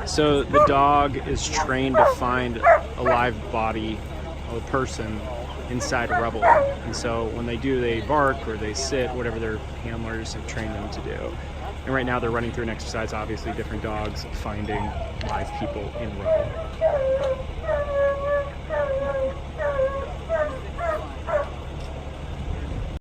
So the dog is trained to find a live body of a person inside a rubble. And so when they do, they bark or they sit, whatever their handlers have trained them to do. And right now they're running through an exercise, obviously different dogs finding live people in rubble.